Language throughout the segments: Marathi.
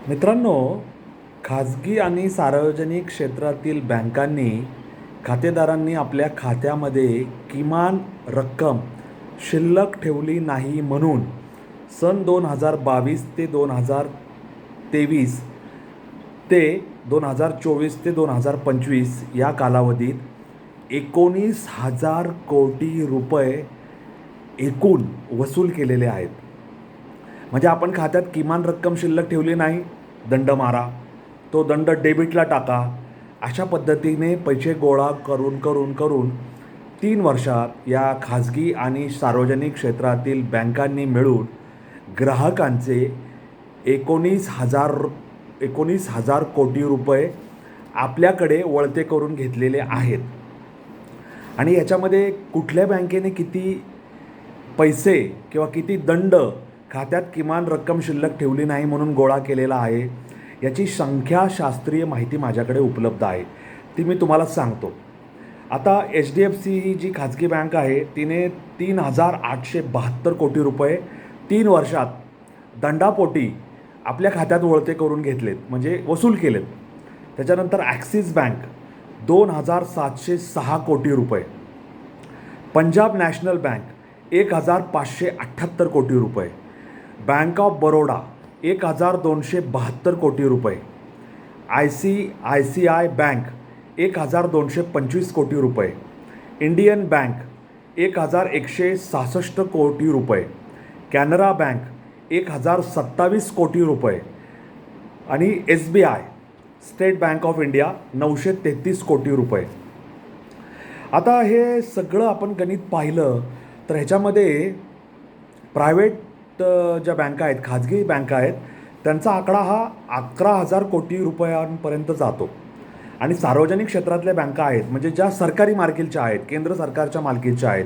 मित्रांनो, खाजगी आणि सार्वजनिक क्षेत्रातील बँकांनी खातेदारांनी आपल्या खात्यामध्ये किमान रक्कम शिल्लक ठेवली नाही म्हणून सन 2022 ते 2023 ते 2024 ते 2025 या कालावधीत 19,000 कोटी रुपये एकूण वसूल केलेले आहेत. म्हणजे आपण खात्यात किमान रक्कम शिल्लक ठेवली नाही, दंड मारा, तो दंड डेबिटला टाका. अशा पद्धतीने पैसे गोळा करून करून करून 3 वर्षात या खाजगी आणि सार्वजनिक क्षेत्रातील बँकांनी मिळून ग्राहकांचे 19,000 कोटी रुपये आपल्याकडे वळते करून घेतलेले आहेत. आणि याच्यामध्ये कुठल्या बँकेने किती पैसे किंवा किती दंड खात्यात किमान रक्कम शिल्लक ठेवली नाही म्हणून गोळा केलेला आहे, याची संख्याशास्त्रीय माहिती माझ्याकडे उपलब्ध आहे. ती मी तुम्हाला सांगतो. आता HDFC ही जी खाजगी बँक आहे, तिने 3,872 कोटी रुपये 3 वर्षात दंडापोटी आपल्या खात्यात वळते करून घेतलेत, म्हणजे वसूल केलेत. त्याच्यानंतर ॲक्सिस बँक 2,706 कोटी रुपये, पंजाब नॅशनल बँक 1,578 कोटी रुपये, बँक ऑफ बरोडा 1,272 कोटी रुपये, ICICI बँक 1,225 कोटी रुपये, इंडियन बँक 1,166 कोटी रुपये, कॅनरा बँक 1,027 कोटी रुपये आणि SBI state bank of India 933 कोटी रुपये. आता हे सगळं आपण गणित पाहिलं तर ह्याच्यामध्ये प्रायव्हेट ज्या बँका आहेत, खाजगी बँका आहेत, त्यांचा आकडा हा 11,000 कोटी रुपयांपर्यंत जातो. आणि सार्वजनिक क्षेत्रातल्या बँका आहेत, म्हणजे ज्या सरकारी मालकीच्या आहेत, केंद्र सरकारच्या मालकीच्या आहेत,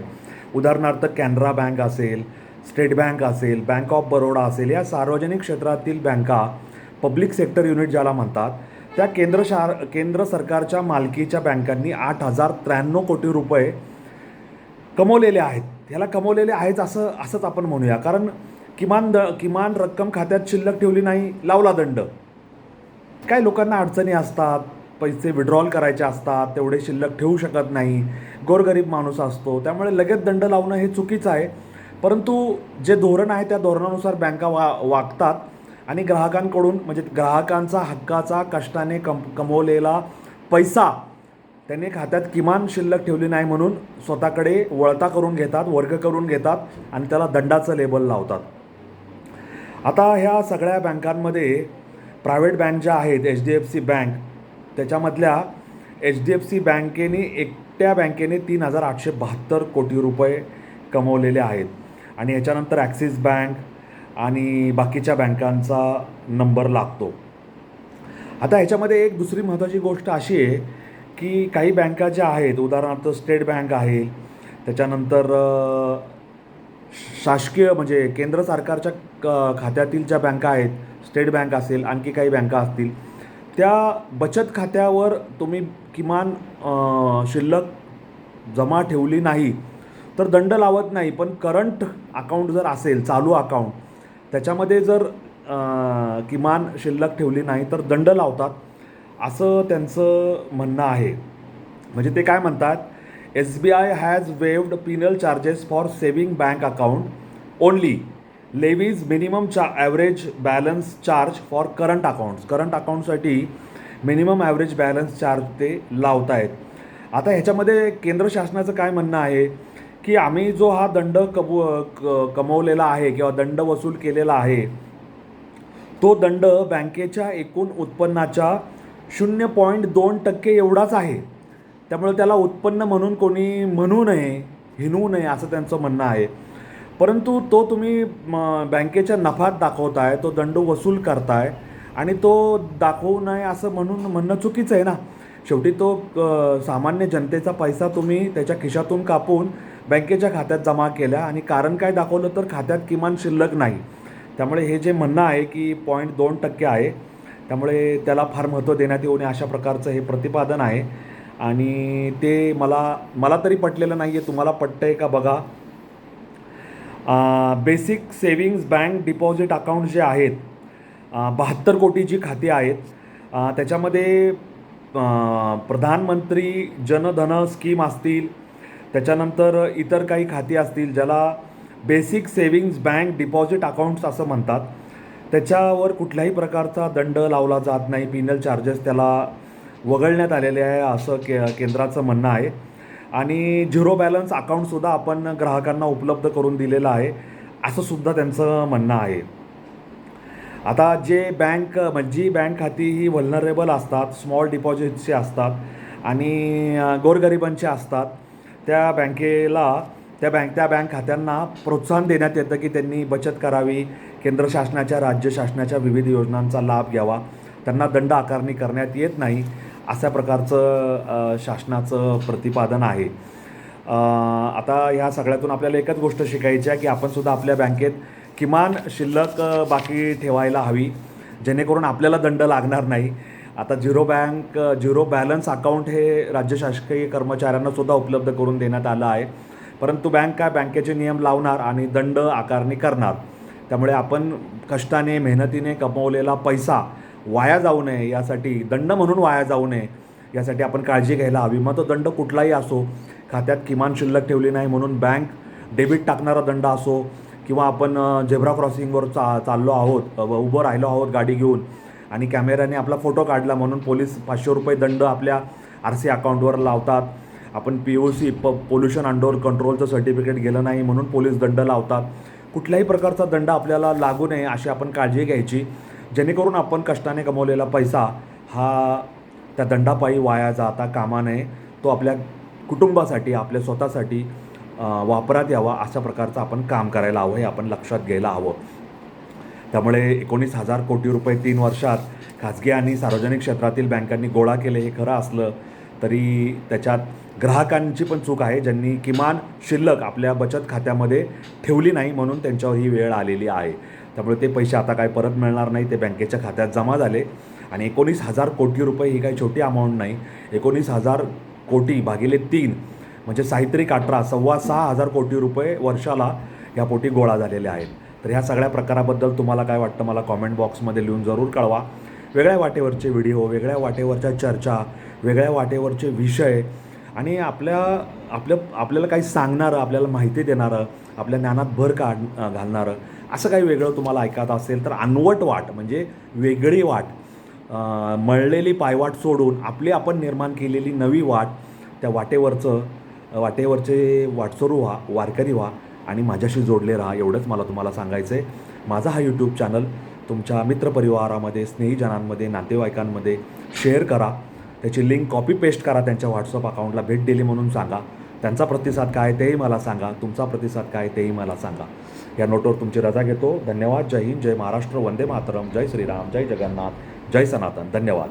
उदाहरणार्थ कॅनरा बँक असेल, स्टेट बँक असेल, बँक ऑफ बरोडा असेल, या सार्वजनिक क्षेत्रातील बँका, पब्लिक सेक्टर युनिट ज्याला म्हणतात, त्या केंद्र सरकारच्या मालकीच्या बँकांनी 8,093 कोटी रुपये कमवलेले आहेत. ह्याला कमवलेले आहेत असंच आपण म्हणूया, कारण किमान रक्कम खात्यात शिल्लक ठेवली नाही, लावला दंड. काय लोकांना अडचणी असतात, पैसे विड्रॉल करायचे असतात, तेवढे शिल्लक ठेवू शकत नाही, गोरगरीब माणूस असतो, त्यामुळे लगेच दंड लावणं हे चुकीचं आहे. परंतु जे धोरण आहे त्या धोरणानुसार बँका वागतात आणि ग्राहकांकडून, म्हणजे ग्राहकांचा हक्काचा कष्टाने कमवलेला पैसा त्यांनी खात्यात किमान शिल्लक ठेवली नाही म्हणून स्वतःकडे वळता करून घेतात, वर्ग करून घेतात आणि त्याला दंडाचं लेबल लावतात. आता ह्या सगळ्या बँकांमध्ये प्रायव्हेट बँक ज्या आहेत, HDFC बँक, त्याच्यामधल्या HDFC बँकेने, एकट्या बँकेने 3,872 कोटी रुपये कमवलेले आहेत. आणि याच्यानंतर ॲक्सिस बँक आणि बाकीच्या बँकांचा नंबर लागतो. आता ह्याच्यामध्ये एक दुसरी महत्त्वाची गोष्ट अशी आहे की काही बँका ज्या आहेत, उदाहरणार्थ स्टेट बँक आहे, त्याच्यानंतर शासकीय म्हणजे केंद्र सरकारच्या खात्यातील ज्या बँका आहेत, स्टेट बँक असेल, आणखी काही बँका असतील, त्या बचत खात्यावर तुम्ही किमान शिल्लक जमा ठेवली नाही तर दंड लावत नाही, पण करंट अकाउंट जर असेल, चालू अकाउंट, त्याच्यामध्ये जर किमान शिल्लक ठेवली नाही तर दंड लावतात, असं त्यांचं म्हणणं आहे. म्हणजे ते काय म्हणतात, SBI has waived penal charges for saving bank account only, levies minimum average balance charge for current accounts. Current अकाउंटसाठी मिनिमम ॲव्हरेज बॅलन्स चार्ज ते लावत आहेत. आता ह्याच्यामध्ये केंद्र शासनाचं काय म्हणणं आहे की आम्ही जो हा दंड कमवलेला आहे किंवा दंड वसूल केलेला आहे, तो दंड बँकेच्या एकूण उत्पन्नाच्या 0.2% एवढाच आहे. त्यामुळे त्याला उत्पन्न म्हणून कोणी म्हणू नये, हिनवू नये, असं त्यांचं म्हणणं आहे. परंतु तो तुम्ही बँकेच्या नफ्यात दाखवताय, तो दंड वसूल करताय आणि तो दाखवू नये असं म्हणणं चुकीचं आहे ना. शेवटी तो सामान्य जनतेचा पैसा तुम्ही त्याच्या खिशातून कापून बँकेच्या खात्यात जमा केला आणि कारण काय दाखवलं तर खात्यात किमान शिल्लक नाही. त्यामुळे हे जे म्हणणं आहे की 0.2% आहे, त्यामुळे त्याला फार महत्त्व देण्यात येऊ नये, अशा प्रकारचं हे प्रतिपादन आहे. आणि ते मला तरी पटलेलं नाही आहे. तुम्हाला पटतं आहे का बघा. Basic savings bank deposit account जे आहेत, 72 कोटी जी खाती आहेत त्याच्यामध्ये प्रधानमंत्री जनधन स्कीम असतील, त्याच्यानंतर इतर काही खाती असतील ज्याला basic savings bank deposit accounts असं म्हणतात, त्याच्यावर कुठल्याही प्रकारचा दंड लावला जात नाही, पिनल चार्जेस त्याला वगळण्यात आलेले आहे असं केंद्राचं म्हणणं आहे. आणि झिरो बॅलन्स अकाउंटसुद्धा आपण ग्राहकांना उपलब्ध करून दिलेलं आहे असं सुद्धा त्यांचं म्हणणं आहे. आता जी बँक खाती ही व्हल्नरेबल असतात, स्मॉल डिपॉझिटची असतात आणि गोरगरिबांची असतात, त्या बँक खात्यांना प्रोत्साहन देण्यात येतं की त्यांनी बचत करावी, केंद्र शासनाच्या राज्य शासनाच्या विविध योजनांचा लाभ घ्यावा, त्यांना दंड आकारणी करण्यात येत नाही अशा प्रकारचं शासनाचं प्रतिपादन आहे. आता ह्या सगळ्यातून आपल्याला एकच गोष्ट शिकायची आहे की आपणसुद्धा आपल्या बँकेत किमान शिल्लक बाकी ठेवायला हवी, जेणेकरून आपल्याला दंड लागणार नाही. आता झिरो बॅलन्स अकाउंट हे राज्य शासकीय कर्मचाऱ्यांनासुद्धा उपलब्ध करून देण्यात आलं आहे, परंतु बँकेचे नियम लावणार आणि दंड आकारणी करणार. त्यामुळे आपण कष्टाने मेहनतीने कमवलेला पैसा वाया जाऊ नये यासाठी, दंड म्हणून वाया जाऊ नये यासाठी आपण काळजी घ्यायला हवी. मग तो दंड कुठलाही असो, खात्यात किमान शिल्लक ठेवली नाही म्हणून बँक डेबिट टाकणारा दंड असो, किंवा आपण झेब्रा क्रॉसिंगवर चाललो आहोत, उभं राहिलो आहोत गाडी घेऊन आणि कॅमेऱ्याने आपला फोटो काढला म्हणून पोलीस 500 रुपये दंड आपल्या RC अकाउंटवर लावतात. आपण POC पोल्युशन अंडर कंट्रोलचं सर्टिफिकेट गेलं नाही म्हणून पोलीस दंड लावतात. कुठल्याही प्रकारचा दंड आपल्याला लागू नये अशी आपण काळजी घ्यायची, जेणेकरून आपण कष्टाने कमवलेला पैसा हा त्या दंडापायी वाया जाता कामा नये. तो आपल्या कुटुंबासाठी, आपल्या स्वतःसाठी वापरात यावा अशा प्रकारचं आपण काम करायला हवं, हे आपण लक्षात घ्यायला हवं. त्यामुळे 19,000 कोटी रुपये 3 वर्षात खाजगी आणि सार्वजनिक क्षेत्रातील बँकांनी गोळा केले हे खरं असलं तरी त्याच्यात ग्राहकांची पण चूक आहे, ज्यांनी किमान शिल्लक आपल्या बचत खात्यामध्ये ठेवली नाही म्हणून त्यांच्यावर ही वेळ आलेली आहे. त्यामुळे ते पैसे आता काय परत मिळणार नाही, ते बँकेच्या खात्यात जमा झाले. आणि 19,000 कोटी रुपये ही काही छोटी अमाऊंट नाही. 19,000 कोटी भागिले 3 म्हणजे साहित्रिक 18, 6,500 कोटी रुपये वर्षाला या पोटी गोळा झालेले आहेत. तर ह्या सगळ्या प्रकाराबद्दल तुम्हाला काय वाटतं मला कॉमेंट बॉक्समध्ये लिहून जरूर कळवा. वेगळ्या वाटेवरचे व्हिडिओ, वेगळ्या वाटेवरच्या चर्चा, वेगळ्या वाटेवरचे विषय आणि आपल्याला काही सांगणारं, आपल्याला माहिती देणारं, आपल्या ज्ञानात भर घालणारं असं काही वेगळं तुम्हाला ऐकत असेल तर अनवट वाट म्हणजे वेगळी वाट, मळलेली पायवाट सोडून आपण निर्माण केलेली नवी वाट, त्या वाटेवरचे वाटसरू व्हा, वारकरी व्हा आणि माझ्याशी जोडले राहा, एवढंच मला तुम्हाला सांगायचं आहे. माझा हा यूट्यूब चॅनल तुमच्या मित्रपरिवारामध्ये, स्नेहीजनांमध्ये, नातेवाईकांमध्ये शेअर करा. त्याची लिंक कॉपी पेस्ट करा, त्यांच्या व्हॉट्सअप अकाउंटला भेट दिली म्हणून सांगा. त्यांचा प्रतिसाद काय तेही मला सांगा, तुमचा प्रतिसाद काय तेही मला सांगा. या नोटवर तुमची रजा घेतो. धन्यवाद. जय हिंद, जय महाराष्ट्र, वंदे मातरम, जय श्रीराम, जय जगन्नाथ, जय सनातन. धन्यवाद.